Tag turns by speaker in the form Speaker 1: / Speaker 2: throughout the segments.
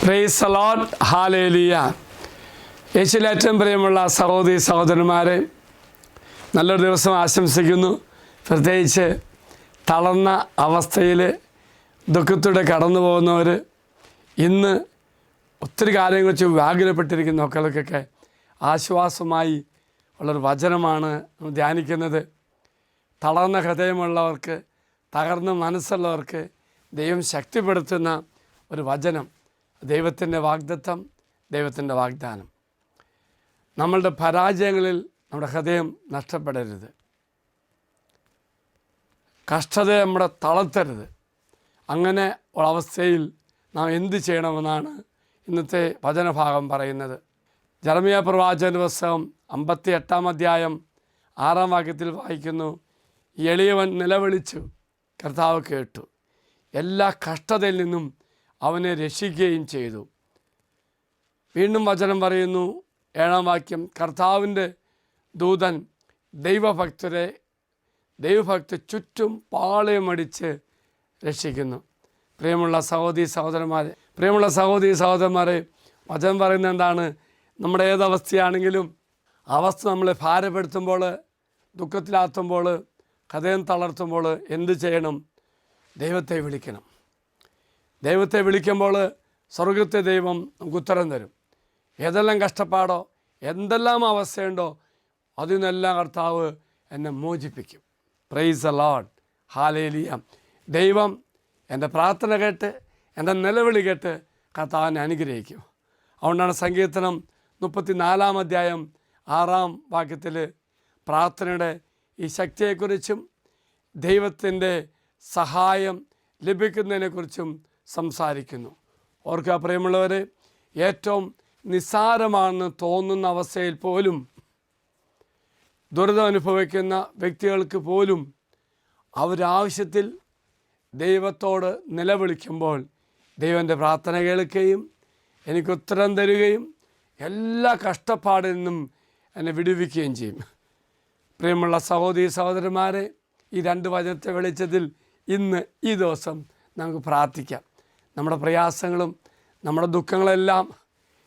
Speaker 1: Price the Lord, hallelujah. യേശുവിൽ ഏറ്റവും പ്രിയമുള്ള സഹോദരി സഹോദരന്മാരെ, നല്ലൊരു ദിവസം ആശംസിക്കുന്നു. പ്രത്യേകിച്ച് തളർന്ന അവസ്ഥയിൽ ദുഃഖത്തോടെ കടന്നു പോകുന്നവർ, ഇന്ന് ഒത്തിരി കാര്യങ്ങൾ വെച്ച് വ്യാകുലപ്പെട്ടിരിക്കുന്ന മക്കൾക്കൊക്കെ ആശ്വാസമായി ഉള്ളൊരു വചനമാണ് ധ്യാനിക്കുന്നത്. തളർന്ന ഹൃദയമുള്ളവർക്ക്, തകർന്ന മനസ്സുള്ളവർക്ക് ദൈവം ശക്തിപ്പെടുത്തുന്ന ഒരു വചനം, ദൈവത്തിൻ്റെ വാഗ്ദത്തം, ദൈവത്തിൻ്റെ വാഗ്ദാനം. നമ്മളുടെ പരാജയങ്ങളിൽ നമ്മുടെ ഹൃദയം നഷ്ടപ്പെടരുത്, കഷ്ടതയെ നമ്മുടെ തളർത്തരുത്. അങ്ങനെ ഉള്ള അവസ്ഥയിൽ നാം എന്ത് ചെയ്യണമെന്നാണ് ഇന്നത്തെ വചനഭാഗം പറയുന്നത്. ജെറമ്യാ പ്രവാചകന്റെ പുസ്തകം 58-ാം അധ്യായം 6-ാം വാക്യത്തിൽ വായിക്കുന്നു, എളിയവൻ നിലവിളിച്ചു, കർത്താവ് കേട്ടു, എല്ലാ കഷ്ടതയിൽ നിന്നും അവനെ രക്ഷിക്കുകയും ചെയ്തു. വീണ്ടും വചനം പറയുന്നു, 7-ാം വാക്യം, കർത്താവിൻ്റെ ദൂതൻ ദൈവഭക്തരെ ചുറ്റും പാളയമടിച്ച് രക്ഷിക്കുന്നു. പ്രിയമുള്ള സഹോദരി സഹോദരന്മാരെ, വചനം പറയുന്നത് എന്താണ്? നമ്മുടെ ഏതവസ്ഥയാണെങ്കിലും അവസ്ഥ നമ്മളെ ഭാരപ്പെടുത്തുമ്പോൾ, ദുഃഖത്തിലാത്തുമ്പോൾ, ഹൃദയം തളർത്തുമ്പോൾ എന്ത് ചെയ്യണം? ദൈവത്തെ വിളിക്കണം. ദൈവത്തെ വിളിക്കുമ്പോൾ സ്വർഗത്തെ ദൈവം നമുക്ക് ഉത്തരം തരും. ഏതെല്ലാം കഷ്ടപ്പാടോ, എന്തെല്ലാം അവസ്ഥയുണ്ടോ, അതിൽ നിന്നെല്ലാം കർത്താവ് എന്നെ മോചിപ്പിക്കും. Praise the Lord, hallelujah. ദൈവം എൻ്റെ പ്രാർത്ഥന കേട്ട്, എൻ്റെ നിലവിളി കേട്ട് കർത്താവിനെ അനുഗ്രഹിക്കും. അതുകൊണ്ടാണ് സങ്കീർത്തനം 34-ാം അധ്യായം 6-ാം വാക്യത്തിൽ പ്രാർത്ഥനയുടെ ഈ ശക്തിയെക്കുറിച്ചും ദൈവത്തിൻ്റെ സഹായം ലഭിക്കുന്നതിനെക്കുറിച്ചും സംസാരിക്കുന്നു. ഓർക്കുക പ്രിയമുള്ളവരെ, ഏറ്റവും നിസ്സാരമാണെന്ന് തോന്നുന്ന അവസ്ഥയിൽ പോലും, ദുരിതം അനുഭവിക്കുന്ന വ്യക്തികൾക്ക് പോലും അവരാവശ്യത്തിൽ ദൈവത്തോട് നിലവിളിക്കുമ്പോൾ ദൈവൻ്റെ പ്രാർത്ഥന കേൾക്കുകയും എനിക്ക് ഉത്തരം തരികയും എല്ലാ കഷ്ടപ്പാടിൽ നിന്നും എന്നെ വിടുവിക്കുകയും ചെയ്യും. പ്രിയമുള്ള സഹോദരി സഹോദരന്മാരെ, ഈ 2 വചനത്തെ വെളിച്ചത്തിൽ ഇന്ന് ഈ ദിവസം നമുക്ക് പ്രാർത്ഥിക്കാം. നമ്മുടെ പ്രയാസങ്ങളും നമ്മുടെ ദുഃഖങ്ങളെല്ലാം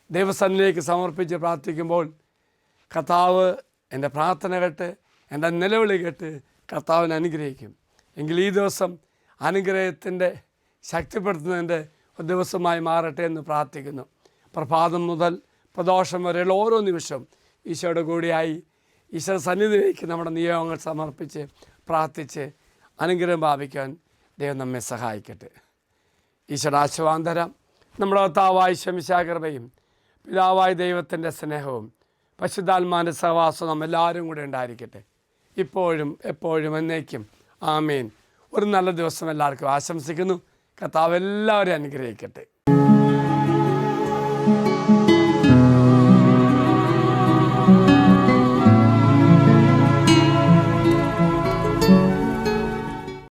Speaker 1: ദൈവസന്നിധിയിലേക്ക് സമർപ്പിച്ച് പ്രാർത്ഥിക്കുമ്പോൾ കർത്താവ് എൻ്റെ പ്രാർത്ഥന കേട്ട്, എൻ്റെ നിലവിളി കേട്ട് കർത്താവിനെ അനുഗ്രഹിക്കും. എങ്കിൽ ഈ ദിവസം അനുഗ്രഹത്തിൻ്റെ ശക്തിപ്പെടുത്തുന്നതിൻ്റെ ഒരു ദിവസമായി മാറട്ടെ എന്ന് പ്രാർത്ഥിക്കുന്നു. പ്രഭാതം മുതൽ പ്രദോഷം വരെയുള്ള ഓരോ നിമിഷവും ഈശോയുടെ കൂടിയായി ഈശോ സന്നിധിയിലേക്ക് നമ്മുടെ നിയോഗങ്ങൾ സമർപ്പിച്ച് പ്രാർത്ഥിച്ച് അനുഗ്രഹം പ്രാപിക്കാൻ ദൈവം നമ്മെ സഹായിക്കട്ടെ. ഈശോയുടെ ആശീർവാദം, നമ്മുടെ കർത്താവായ മിശിഹായുടെ കൃപയും പിതാവായ ദൈവത്തിൻ്റെ സ്നേഹവും പരിശുദ്ധാത്മാവിൻ്റെ സഹവാസവും നമ്മെല്ലാവരും കൂടെ ഉണ്ടായിരിക്കട്ടെ, ഇപ്പോഴും എപ്പോഴും എന്നേക്കും. ആമേൻ. ഒരു നല്ല ദിവസം എല്ലാവർക്കും ആശംസിക്കുന്നു. കർത്താവ് എല്ലാവരെയും അനുഗ്രഹിക്കട്ടെ.